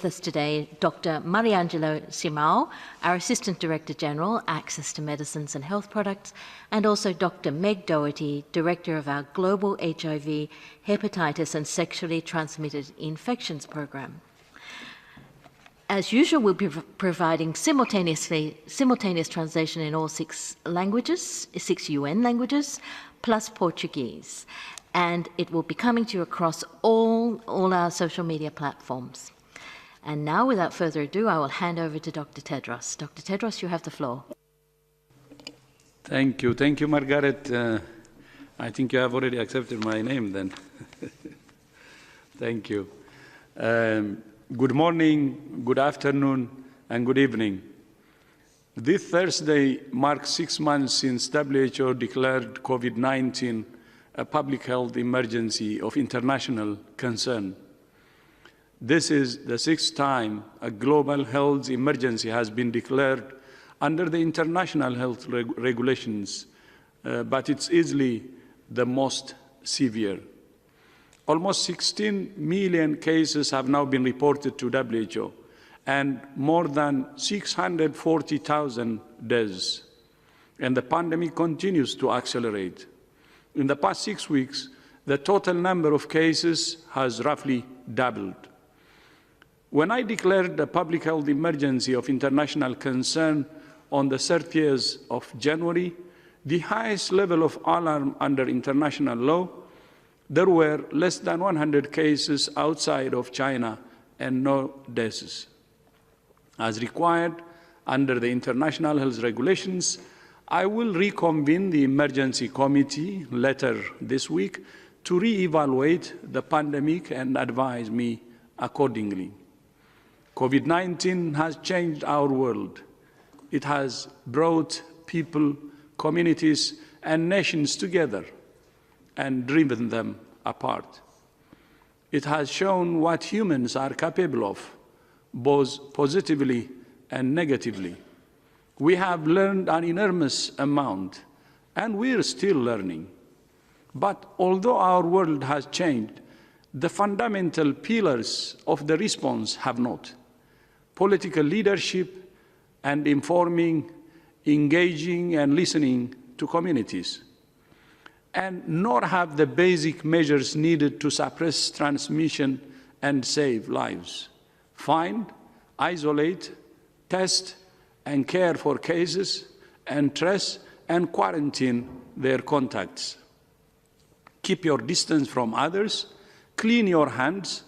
with us today Dr. Mariangelo Simao, our Assistant Director General, Access to Medicines and Health Products, and also Dr. Meg Doherty, Director of our Global HIV, Hepatitis and Sexually Transmitted Infections Program. As usual, we'll be providing simultaneous translation in all 6 languages, 6 UN languages, plus Portuguese. And it will be coming to you across all our social media platforms. And now, without further ado, I will hand over to Dr. Tedros. Dr. Tedros, you have the floor. Thank you. Thank you, Margaret. I think you have already accepted my name then. Thank you. Good morning, good afternoon, and good evening. This Thursday marks 6 months since WHO declared COVID-19 a public health emergency of international concern. This is the 6th time a global health emergency has been declared under the international health regulations, but it's easily the most severe. Almost 16 million cases have now been reported to WHO, and more than 640,000 deaths. And the pandemic continues to accelerate. In the past 6 weeks, the total number of cases has roughly doubled. When I declared a public health emergency of international concern on the 30th of January, the highest level of alarm under international law, there were less than 100 cases outside of China and no deaths. As required under the international health regulations, I will reconvene the emergency committee later this week to re-evaluate the pandemic and advise me accordingly. COVID-19 has changed our world. It has brought people, communities, and nations together and driven them apart. It has shown what humans are capable of, both positively and negatively. We have learned an enormous amount, and we're still learning. But although our world has changed, the fundamental pillars of the response have not. Political leadership and informing, engaging, and listening to communities. And nor have the basic measures needed to suppress transmission and save lives. Find, isolate, test, and care for cases, and trace and quarantine their contacts. Keep your distance from others, clean your hands,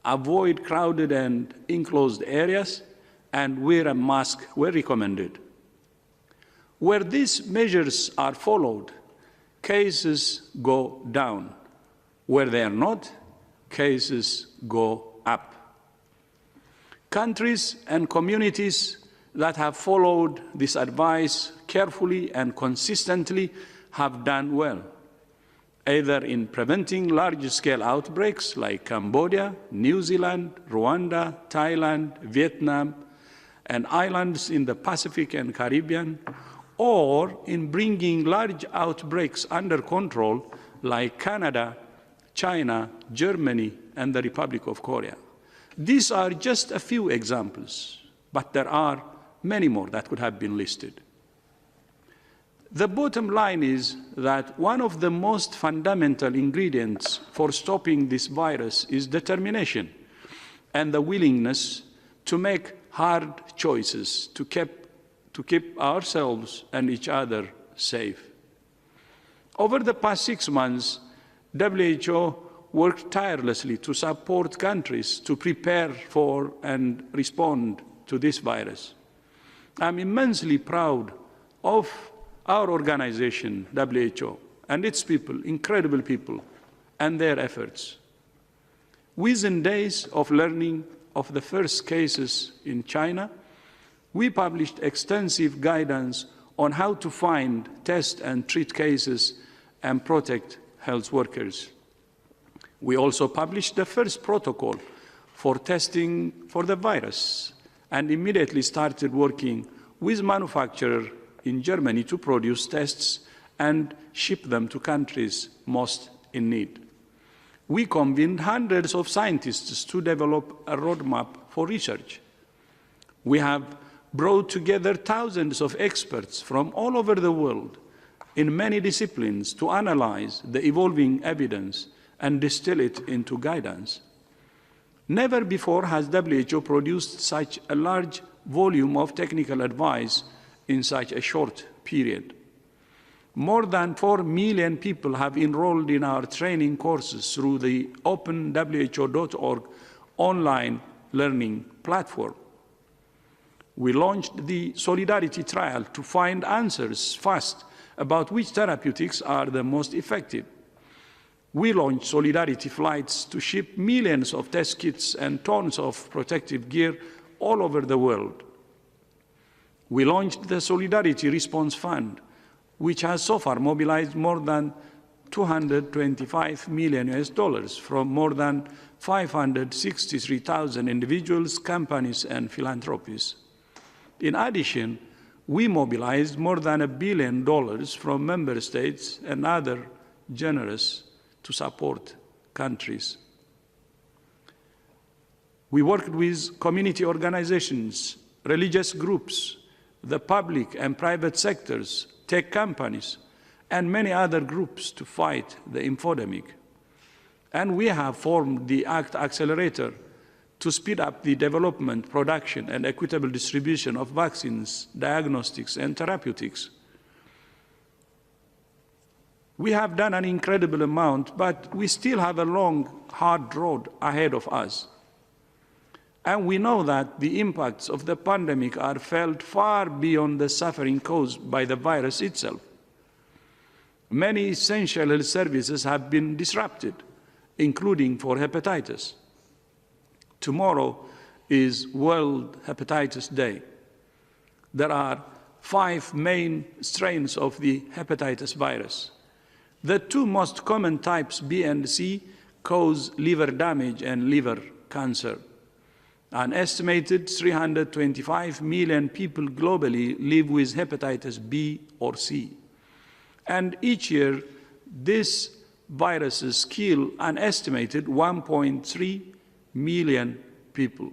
avoid crowded and enclosed areas, and wear a mask where recommended. Where these measures are followed, cases go down. Where they are not, cases go up. Countries and communities that have followed this advice carefully and consistently have done well, either in preventing large-scale outbreaks like Cambodia, New Zealand, Rwanda, Thailand, Vietnam, and islands in the Pacific and Caribbean, or in bringing large outbreaks under control like Canada, China, Germany, and the Republic of Korea. These are just a few examples, but there are many more that could have been listed. The bottom line is that one of the most fundamental ingredients for stopping this virus is determination and the willingness to make hard choices to keep ourselves and each other safe. Over the past 6 months, WHO worked tirelessly to support countries to prepare for and respond to this virus. I'm immensely proud of our organization, WHO, and its people, incredible people, and their efforts. Within days of learning of the first cases in China, we published extensive guidance on how to find, test, and treat cases and protect health workers. We also published the first protocol for testing for the virus and immediately started working with manufacturers in Germany to produce tests and ship them to countries most in need. We convened hundreds of scientists to develop a roadmap for research. We have brought together thousands of experts from all over the world in many disciplines to analyze the evolving evidence and distill it into guidance. Never before has WHO produced such a large volume of technical advice in such a short period. More than 4 million people have enrolled in our training courses through the openwho.org online learning platform. We launched the Solidarity Trial to find answers fast about which therapeutics are the most effective. We launched Solidarity flights to ship millions of test kits and tons of protective gear all over the world. We launched the Solidarity Response Fund, which has so far mobilized more than $225 million from more than 563,000 individuals, companies, and philanthropies. In addition, we mobilized more than $1 billion from member states and other generous to support countries. We worked with community organizations, religious groups, the public and private sectors, tech companies, and many other groups to fight the infodemic. And we have formed the Accelerator to speed up the development, production, and equitable distribution of vaccines, diagnostics, and therapeutics. We have done an incredible amount, but we still have a long, hard road ahead of us. And we know that the impacts of the pandemic are felt far beyond the suffering caused by the virus itself. Many essential health services have been disrupted, including for hepatitis. Tomorrow is World Hepatitis Day. There are 5 main strains of the hepatitis virus. The 2 most common types, B and C, cause liver damage and liver cancer. An estimated 325 million people globally live with hepatitis B or C. And each year, these viruses kill an estimated 1.3 million people.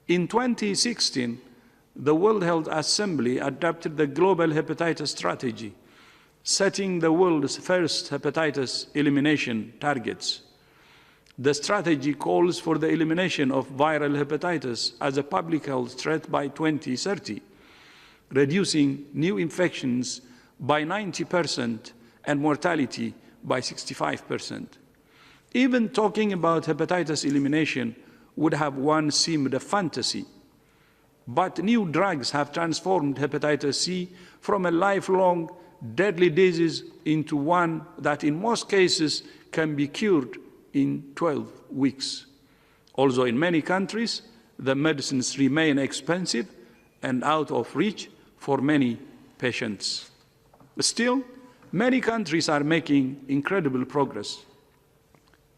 In 2016, the World Health Assembly adopted the Global Hepatitis Strategy, setting the world's first hepatitis elimination targets. The strategy calls for the elimination of viral hepatitis as a public health threat by 2030, reducing new infections by 90% and mortality by 65%. Even talking about hepatitis elimination would have once seemed a fantasy. But new drugs have transformed hepatitis C from a lifelong, deadly disease into one that in most cases can be cured in 12 weeks. Although in many countries, the medicines remain expensive and out of reach for many patients. Still, many countries are making incredible progress.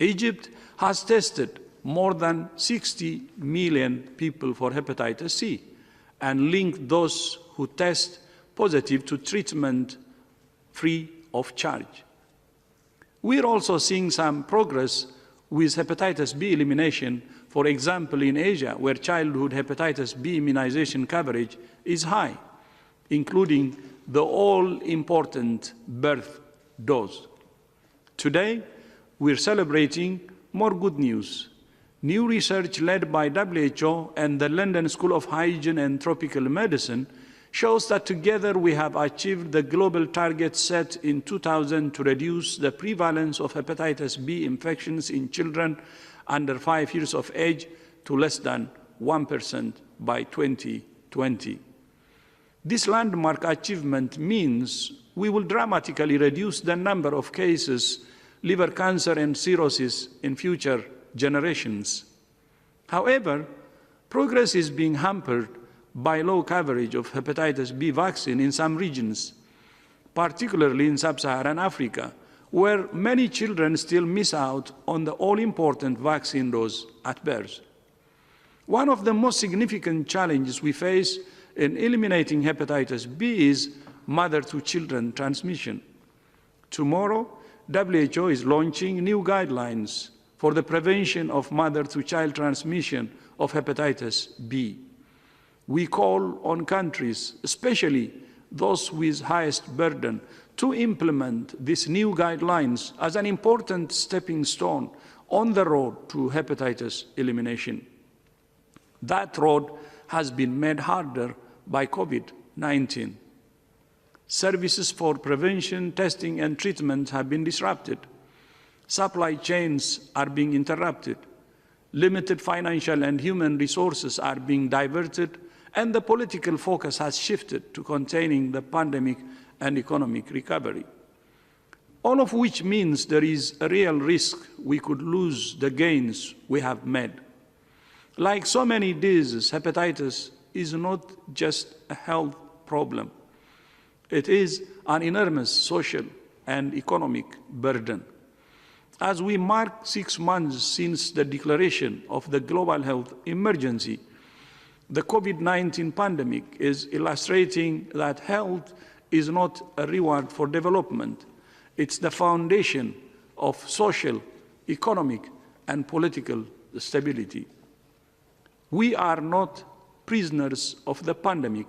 Egypt has tested more than 60 million people for hepatitis C and linked those who test positive to treatment free of charge. We're also seeing some progress with hepatitis B elimination, for example, in Asia, where childhood hepatitis B immunization coverage is high, including the all-important birth dose. Today, we're celebrating more good news. New research led by WHO and the London School of Hygiene and Tropical Medicine shows that together we have achieved the global target set in 2000 to reduce the prevalence of hepatitis B infections in children under 5 years of age to less than 1% by 2020. This landmark achievement means we will dramatically reduce the number of cases, liver cancer and cirrhosis in future generations. However, progress is being hampered by low coverage of hepatitis B vaccine in some regions, particularly in sub-Saharan Africa, where many children still miss out on the all-important vaccine dose at birth. One of the most significant challenges we face in eliminating hepatitis B is mother-to-children transmission. Tomorrow, WHO is launching new guidelines for the prevention of mother-to-child transmission of hepatitis B. We call on countries, especially those with highest burden, to implement these new guidelines as an important stepping stone on the road to hepatitis elimination. That road has been made harder by COVID-19. Services for prevention, testing, and treatment have been disrupted. Supply chains are being interrupted. Limited financial and human resources are being diverted, and the political focus has shifted to containing the pandemic and economic recovery. All of which means there is a real risk we could lose the gains we have made. Like so many diseases, hepatitis is not just a health problem. It is an enormous social and economic burden. As we mark 6 months since the declaration of the global health emergency, the COVID-19 pandemic is illustrating that health is not a reward for development. It's the foundation of social, economic, and political stability. We are not prisoners of the pandemic.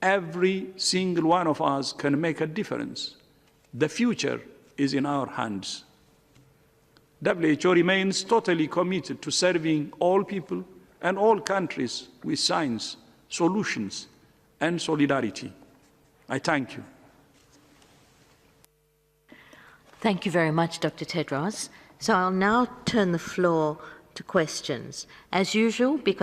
Every single one of us can make a difference. The future is in our hands. WHO remains totally committed to serving all people and all countries with science, solutions, and solidarity. I thank you. Thank you very much, Dr. Tedros. So I'll now turn the floor to questions. As usual, because